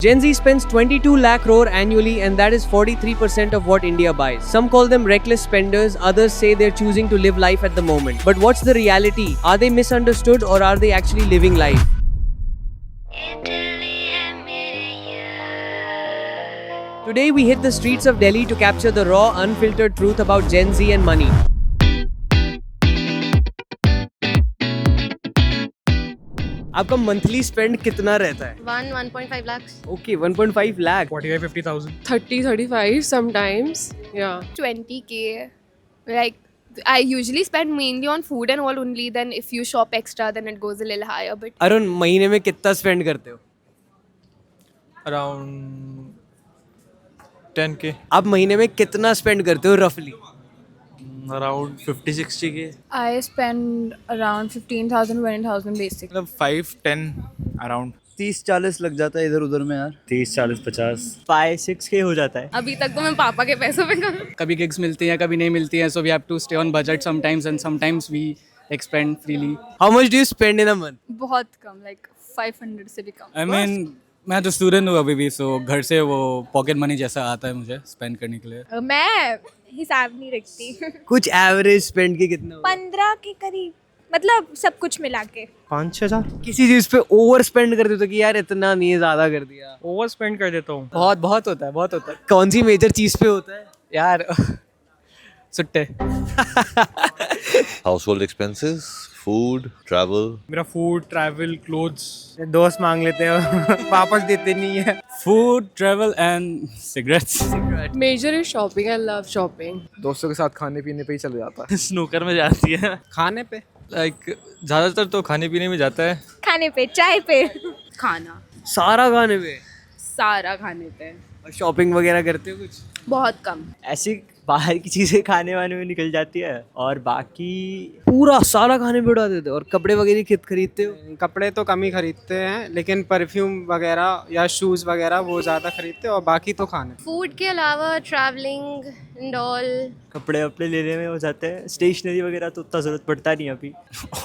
Gen Z spends 22 lakh crore annually and that is 43% of what India buys. Some call them reckless spenders, others say they're choosing to live life at the moment. But what's the reality? Are they misunderstood or are they actually living life? Today we hit the streets of Delhi to capture the raw, unfiltered truth about Gen Z and money. आपका monthly spend कितना रहता है? 1.5 lakhs. Okay, 1.5 lakh. 45,000. 30-35 sometimes. Yeah. 20k. Like I usually spend mainly on food and all only. Then if you shop extra, then it goes a little higher. But Arun, महीने में कितना spend करते हो? Around 10k. आप महीने में कितना spend करते हो रफली? Around 50-60k. I spend around 15,000-20,000 basic. मतलब 5-10 around. 30-40 लग जाता है इधर उधर में यार. 30-40-50 5-6K हो जाता है. अभी तक तो मैं पापा के पैसों पे करूँ. कभी गिग्स मिलती हैं कभी नहीं मिलती हैं, so we have to stay on budget sometimes and sometimes we expend freely. How much do you spend in a month? बहुत कम, like 500 से भी कम. I mean मैं तो स्टूडेंट हूँ अभी भी, so घर से वो पॉकेट मनी जैसा आता है मुझे स्पेंड करने के लिए. मैं हिसाब नहीं रखती. कुछ एवरेज स्पेंड के कितना होगा? 15 के करीब, मतलब सब कुछ मिला के 5-6 हज़ार. किसी चीज पे ओवर स्पेंड कर देते हो कि यार इतना नहीं, ज्यादा कर दिया? ओवर स्पेंड कर देता हूँ. बहुत होता है, बहुत होता है कौन सी मेजर चीज पे होता है यार. सुट्टे. Household expenses, food, travel. मेरा फूड, ट्रैवल, क्लोथ्स. दोस्त मांग लेते हैं वापस देते नहीं है. Food, travel and cigarettes. Major is shopping. I love shopping. दोस्तों के साथ खाने पीने पे ही चल जाता है. स्नूकर में जाती है. खाने पे लाइक ज़्यादातर तो खाने पीने में जाता है. खाने पे, चाय पे. खाना सारा खाने पे? सारा खाने पे. और शॉपिंग वगैरह करते हो कुछ? बहुत कम. ऐसी बाहर की चीज़ें खाने वाने में निकल जाती है और बाकी पूरा सारा खाने पे उड़ा देते हो? और कपड़े वगैरह कित खरीदते हो? कपड़े तो कम ही खरीदते हैं, लेकिन परफ्यूम वगैरह या शूज़ वगैरह वो ज़्यादा खरीदते हैं और बाकी तो खाने. फूड के अलावा ट्रैवलिंग एंड ऑल. कपड़े वपड़े लेने में हो जाते हैं. स्टेशनरी वगैरह तो उतना ज़रूरत पड़ता नहीं अभी.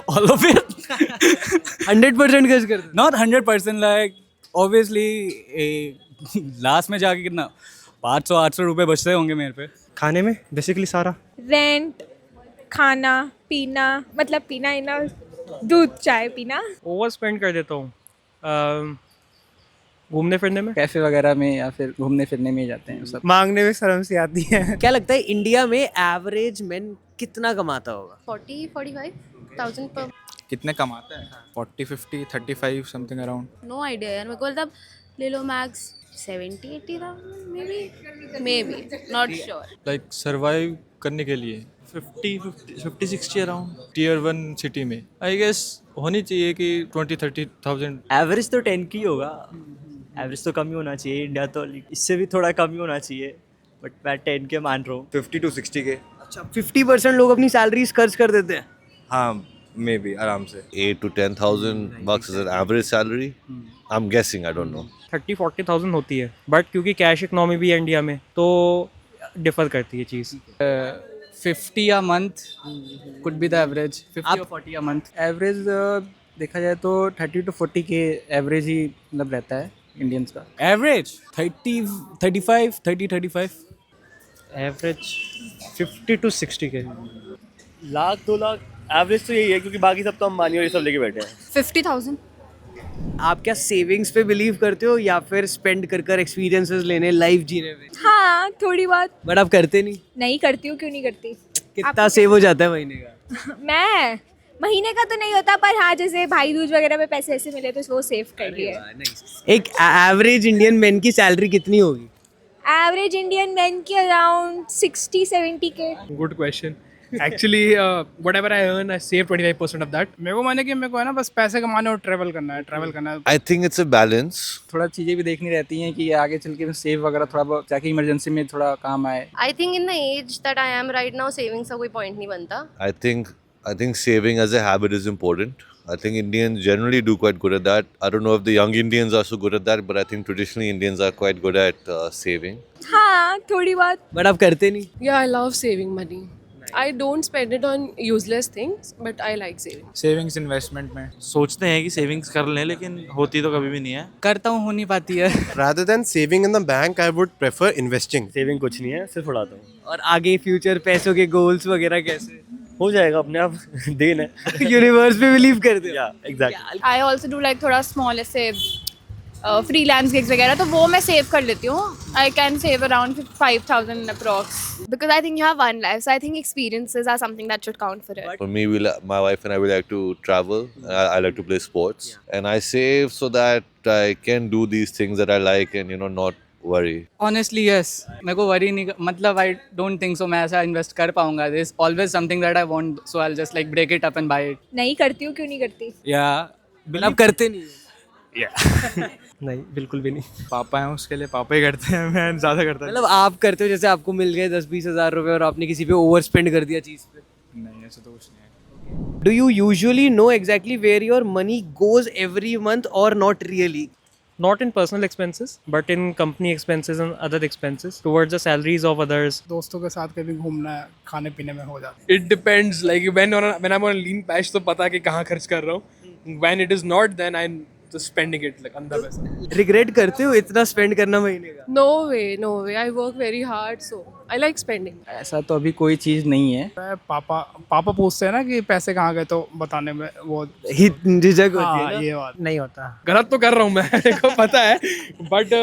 All of it. 100% खर्च करते हो? Not 100%, like obviously लास्ट में जाके कितना 500-800 रुपए बचते होंगे मेरे पे. खाने में बेसिकली सारा. रेंट, खाना पीना, मतलब पीना इना, दूध चाय पीना. ओवर स्पेंड कर देता हूँ. घूमने फिरने में. कैफे वगैरह में या फिर घूमने फिरने में ही जाते हैं सब. मांगने में शर्म सी आती है. क्या लगता है इंडिया में एवरेज मैन कितना कमाता होगा? 40-45,000 पर. कितने कमाते हैं? 40-50-35 समथिंग अराउंड. नो आइडिया यार. मेरे को मतलब ले लो max 70-80,000 maybe not sure. Like survive करने के लिए 50-60 अराउंड टियर 1 सिटी में आई गेस होनी चाहिए कि 20-30,000. एवरेज तो 10 की होगा. एवरेज तो कम ही होना चाहिए. इंडिया तो इससे भी थोड़ा कम ही होना चाहिए, बट मैं 10 के मान रहा हूँ. 50-60k. अच्छा, 50% लोग अपनी सैलरीज खर्च कर देते हैं. हाँ, maybe आराम से. 8 to 10,000 bucks is an average salary. I'm guessing, I don't know. 30-40,000 होती है, बट क्योंकि कैश इकनॉमी भी है इंडिया में तो डिफर करती है चीज़. 50 a month could be the average. 50 or 40 a month. Average देखा जाए तो 30 to 40 के एवरेज ही मतलब रहता है इंडियंस का. Average 30-35. एवरेज 50 to 60 के. लाख 2 लाख एवरेज तो यही है, क्योंकि बाकी सब तो अंबानी और ये सब लेके बैठे हैं. 50,000. आप क्या सेविंग्स पे बिलीव करते हो या फिर स्पेंड कर कर एक्सपीरियंसेस लेने, लाइफ जीने में? हाँ, थोड़ी बहुत. बट आप करते नहीं करती हूँ. क्यों नहीं करती? कितना सेव हो जाता है महीने का? मैं महीने का तो नहीं होता, पर हाँ जैसे भाई दूज वगैरह में पैसे ऐसे मिले तो वो सेव कर लिए. एक एवरेज इंडियन मैन की सैलरी कितनी होगी? एवरेज इंडियन मैन की अराउंड 60-70 के. Good question. Actually whatever I earn I save 25% of that. मेरे को माने कि मेरे को है ना बस पैसे कमाने और ट्रैवल करना है. I think it's a balance. थोड़ा चीज़ें भी देखनी रहती हैं कि आगे चल के सेव वगैरह थोड़ा बहुत जाके इमरजेंसी में थोड़ा काम आए. I think in the age that I am right now savings का कोई पॉइंट नहीं बनता. I think saving as a habit is important. I think Indians generally do quite good at that. I don't know if the young Indians are so good at that, but I think traditionally Indians are quite good at saving. हाँ, थोड़ी बहुत. But आप करते नहीं? Yeah, I love saving money. I don't spend it on useless things, but I like saving. Savings investment में सोचते हैं कि सेविंग्स कर लें लेकिन होती तो कभी भी नहीं है. करता हूँ, हो नहीं पाती है. Rather than saving in the bank, I would prefer investing. Saving कुछ नहीं है, सिर्फ उड़ाता हूँ. और आगे फ्यूचर पैसों के गोल्स वगैरह कैसे? हो जाएगा अपने आप. देन है. यूनिवर्स पे बिलीव करते हो? या exactly. I also do like थोड़ा small ऐसे freelance gigs वगैरह, तो वो मैं save कर लेती हूँ. I can save around 5,000 approx. Because I think you have one life, so I think experiences are something that should count for it. For me, my wife and I, we like to travel. I like to play sports. And I save so that I can do these things that I like and, not worry. Honestly, yes. मेरे को worry नहीं, मतलब I don't think so मैं ऐसा invest कर पाऊंगा. There's always something that I want, so I'll just like break it up and buy it. नहीं करती हूँ, क्यों नहीं करती? Yeah. आप करते नहीं हो? नहीं बिल्कुल भी नहीं. पापा हैं उसके लिए पापा ही करते हैं. मैं ज़्यादा करता मतलब आप करते हो, जैसे आपको मिल गए 10-20 हज़ार रुपए और आपने किसी पे ओवर स्पेंड कर दिया चीज़ पे? नहीं, ऐसा तो कुछ नहीं है. Do you usually know exactly where your money goes every month or not really? Not in personal expenses, but in company expenses and other expenses towards the salaries of others. दोस्तों के साथ कभी घूमना खाने पीने में हो जाता है. It depends. Like when I'm on a lean patch, तो पता है कि कहाँ खर्च कर रहा हूँ. When it is not, then I'm just spending it like अंधा पैसा. Regret करते हो इतना स्पेंड करना महीने का? No way. I work very hard, so I like spending. ऐसा तो अभी कोई चीज़ नहीं है. पापा पूछते हैं ना कि पैसे कहाँ गए, तो बताने में वो झिझक होती है ना? ये बात नहीं होता. गलत तो कर रहा हूँ मैं, मेरे को पता है. But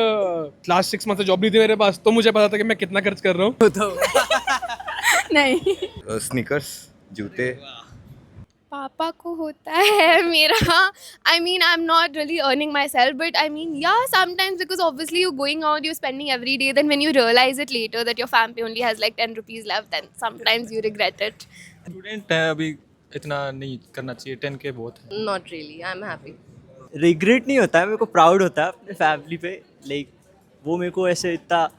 last 6 months से जॉब नहीं थी मेरे पास, तो मुझे पता था कि मैं कितना खर्च कर रहा हूँ. नहीं. स्नीकर्स, जूते. पापा को होता है मेरा. I mean, I'm not really earning myself, but I mean, yeah, sometimes because obviously you're going out, you're spending every day. Then when you realize it later that your family only has like 10 rupees left, then sometimes you regret it. Student है अभी, इतना नहीं करना चाहिए. 10K बहुत है. Not really. I'm happy. Regret नहीं होता है, मेरे को प्राउड होता है अपने फैमिली पे. लाइक वो मेरे को ऐसे इतना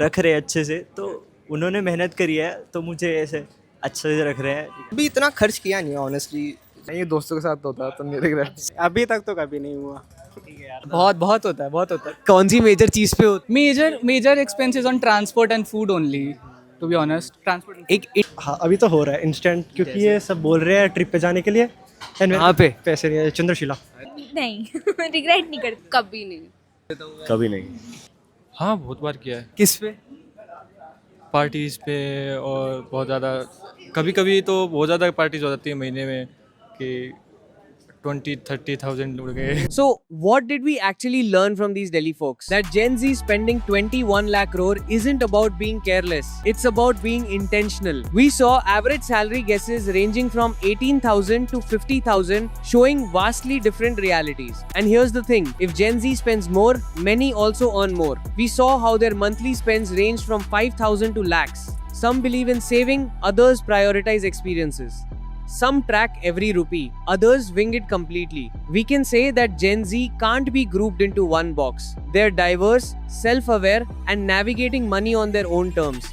रख रहे हैं अच्छे से, तो उन्होंने मेहनत करी है तो मुझे ऐसे अच्छे से रख रहे हैं. अभी इतना खर्च किया नहीं ऑनेस्टली. नहीं, दोस्तों के साथ होता है तो नहीं रिग्रेट. अभी तक तो कभी नहीं हुआ. बहुत होता है. कौन सी मेजर चीज़ पे होती? Major expenses on transport and food only, to be honest. Transport हाँ अभी तो हो रहा है इंस्टेंट, क्योंकि ये सब बोल रहे हैं ट्रिप पे जाने के लिए. कहाँ पे? पैसे नहीं है. चंद्रशिला. नहीं रिग्रेट नहीं करती. कभी नहीं. कभी नहीं. हाँ, बहुत बार किया है. किस पे? पार्टीज़ पे. और बहुत ज़्यादा कभी तो बहुत ज़्यादा पार्टीज हो जाती है महीने में कि 20-30,000 उड़ गए. So, what did we actually learn from these Delhi folks? That Gen Z spending 21 lakh crore isn't about being careless. It's about being intentional. We saw average salary guesses ranging from 18,000 to 50,000, showing vastly different realities. And here's the thing, if Gen Z spends more, many also earn more. We saw how their monthly spends range from 5,000 to lakhs. Some believe in saving, others prioritize experiences. Some track every rupee, others wing it completely. We can say that Gen Z can't be grouped into one box. They're diverse, self-aware, and navigating money on their own terms.